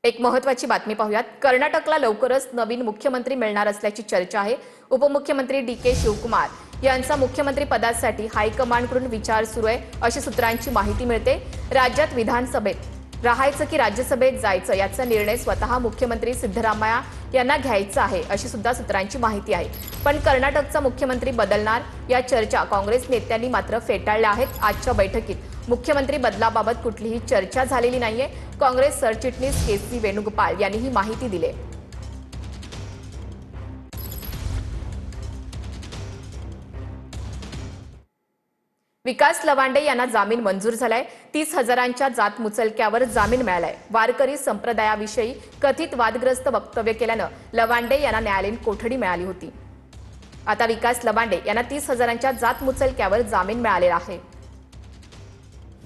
एक महत्त्वाची बातमी पाहूयात। कर्नाटकला लवकरच नवीन मुख्यमंत्री मिळणार असल्याची चर्चा आहे। उपमुख्यमंत्री डी.के. शिवकुमार यांचा मुख्यमंत्री पदासाठी हायकमांडकडून विचार सुरू आहे अशी सूत्रांची माहिती मिळते। राज्यात विधानसभेत राहायचं की राज्यसभेत जायचं याचा निर्णय स्वतः मुख्यमंत्री सिद्धरामय्या यांना घ्यायचा आहे अशी सुद्धा सूत्रांची माहिती आहे। पण कर्नाटकचा मुख्यमंत्री बदलणार या चर्चा काँग्रेस नेत्यांनी मात्र फेटाळल्या आहेत। आजच्या बैठकीत मुख्यमंत्री बदलाबाबत कुठलीही चर्चा झालेली नाहीये। काँग्रेस सरचिटणीस के.सी. वेणुगोपाल यांनी ही माहिती दिली। विकास लवांडे यांना जामीन मंजूर झालाय। 30,000च्या जात मुचलक्यावर जामीन मिळालाय। वारकरी संप्रदायाविषयी कथित वादग्रस्त वक्तव्य केल्यानं लवांडे यांना न्यायालयीन कोठडी मिळाली होती। आता विकास लवांडे यांना 30,000च्या जात मुचलक्यावर जामीन मिळालेला आहे।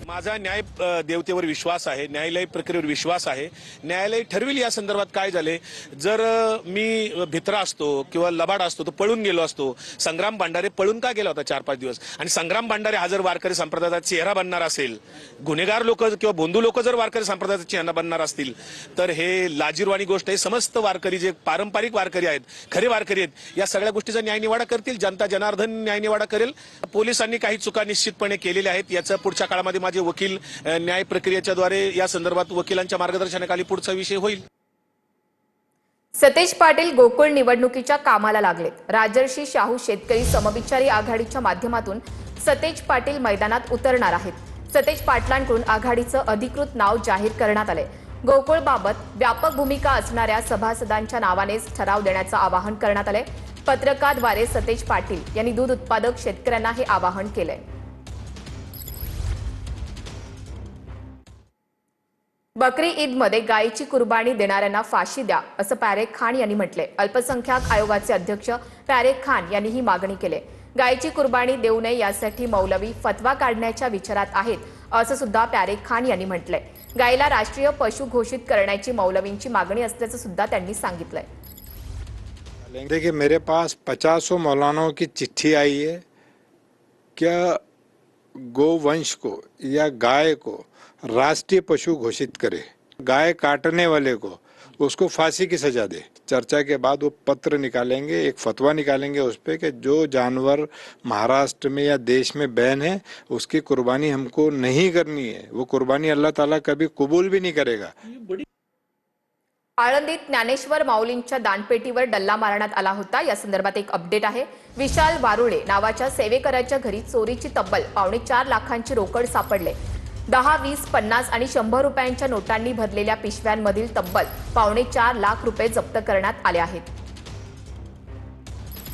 माझा न्याय देवतेवर विश्वास आहे, न्यायालय प्रक्रियेवर विश्वास आहे। न्यायालय ठरविल या संदर्भात काय झाले। जर मी भित्रा असतो किंवा लबाड असतो तर पळून गेलो असतो। संग्राम भांडारे पळून का गेला होता 4-5 दिवस। आणि संग्राम भांडारे हा जर वारकरी संप्रदायाचा चेहरा बनणार असेल, गुन्हेगार लोक किंवा बोंधू लोक जर वारकरी संप्रदायाचा चेहरा बनणार असतील तर हे लाजिरवाणी गोष्ट आहे। समस्त वारकरी जे पारंपरिक वारकरी आहेत, खरे वारकरी आहेत, या सगळ्या गोष्टीचा न्यायनिवाडा करतील। जनता जनार्दन न्यायनिवाडा करेल। पोलिसांनी काही चुका निश्चितपणे केलेल्या आहेत। याचा पुढच्या काळामध्ये माझे वकील न्याय प्रक्रियेच्या द्वारे या संदर्भात वकिलांच्या मार्गदर्शनाखाली पुढचा विषय होईल। सतेज पाटील गोकुळ निवडणुकीच्या कामाला लागलेत। राजर्षी शाहू शेतकरी समविचारी आघाडीच्या माध्यमातून सतेज पाटील मैदानात उतरणार आहेत। सतेज पाटलांकडून आघाडीचं अधिकृत नाव जाहीर करण्यात आले। गोकुळबाबत व्यापक भूमिका असणाऱ्या सभासदांच्या नावानेच ठराव देण्याचं आवाहन करण्यात आले। पत्रकाद्वारे सतेज पाटील यांनी दूध उत्पादक शेतकऱ्यांना हे आवाहन केलंय। बकरी ईदमध्ये गायीची कुर्बानी देणाऱ्यांना फाशी द्या असं पॅरेख खान यांनी म्हटले। अल्पसंख्याक आयोगाचे अध्यक्ष पॅरेख खान यांनी ही मागणी केली। गायीची कुर्बानी देऊ नये यासाठी मौलवी फतवा काढण्याच्या विचारात आहेत असं सुद्धा पॅरेख खान यांनी म्हटलंय। गायीला राष्ट्रीय पशु घोषित करण्याची मौलवींची मागणी असल्याचं सुद्धा त्यांनी सांगितलंय। देखिए, मेरे पास 50 मौलानाओं की चिट्ठी आई है। क्या गोवंश को या गाय को राष्ट्रीय पशु घोषित करे, गाय काटने वाले को उसको फांसी की सजा दे। चर्चा के बाद वो पत्र निकालेंगे, एक फतवा निकालेंगे उस पे कि जो जानवर महाराष्ट्र में या देश में बैन है उसकी कुर्बानी हमको नहीं करनी है। वो कुर्बानी अल्लाह ताला कभी कबूल भी नहीं करेगा। आळंदीत ज्ञानेश्वर माऊलींच्या दानपेटीवर डल्ला मारण्यात आला होता। या संदर्भात एक अपडेट आहे। विशाल वारुळे नावाच्या सेवेकराच्या घरी चोरीची तब्बल 4.25 लाखांची रोकड सापडले। 10, 20, 50 आणि 100 रुपयांच्या नोटांनी भरलेल्या पिशव्यांमधील तब्बल 4.25 लाख रुपये जप्त करण्यात आले आहेत।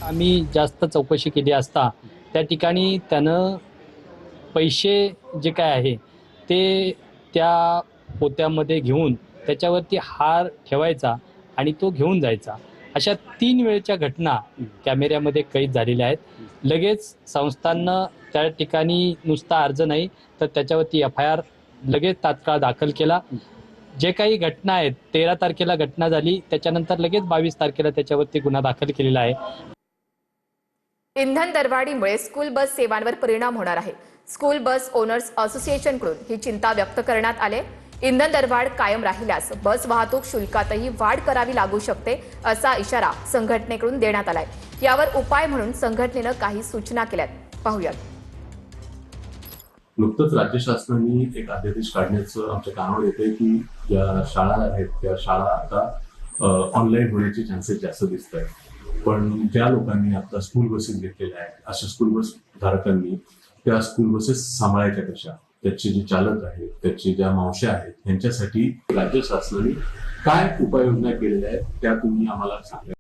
आम्ही जास्त चौकशी केली असता त्या ठिकाणी त्यानं पैसे जे काय आहे ते त्या पोत्यामध्ये घेऊन त्याच्यावरती हार ठेवायचा आणि तो घेऊन जायचा। अशा 3 वेळच्या घटना कॅमेऱ्यामध्ये कैद झालेल्या आहेत। लगेच संस्थांना त्या ठिकाणी नुसता अर्ज नाही तर त्याच्यावरती FIR लगेच तात्काळ दाखल केला। जे काही घटना आहेत 13 तारखेला घटना झाली, त्याच्यानंतर लगेच 22 तारखेला त्याच्यावरती गुन्हा दाखल केलेला आहे। इंधन दरवाढीमुळे स्कूल बस सेवांवर परिणाम होणार आहे। स्कूल बस ओनर्स असोसिएशनकडून ही चिंता व्यक्त करण्यात आली। इंधन दरवाढ कायम राहिल्यास बस वाहतूक शुल्कातही वाढ करावी लागू शकते असा इशारा संघटनेकडून देण्यात आलाय। यावर उपाय म्हणून संघटनेनं काही सूचना केल्यात, पाहूयात। नुकतंच राज्य शासनाने एक अध्यादेश काढण्याचं आमच्या कानावर येतंय की ज्या शाळा आहेत त्या शाळा आता ऑनलाईन होण्याचे चान्सेस जास्त दिसत आहेत। पण ज्या लोकांनी आता स्कूल बसेस घेतलेल्या आहेत अशा स्कूल बस धारकांनी त्या स्कूल बसेस सांभाळायच्या कशा, त्याचे जे चालक आहेत, त्याचे ज्या मावश्या आहेत, यांच्यासाठी राज्य शासनाने काय उपाययोजना केलेल्या आहेत त्या तुम्ही आम्हाला सांगा।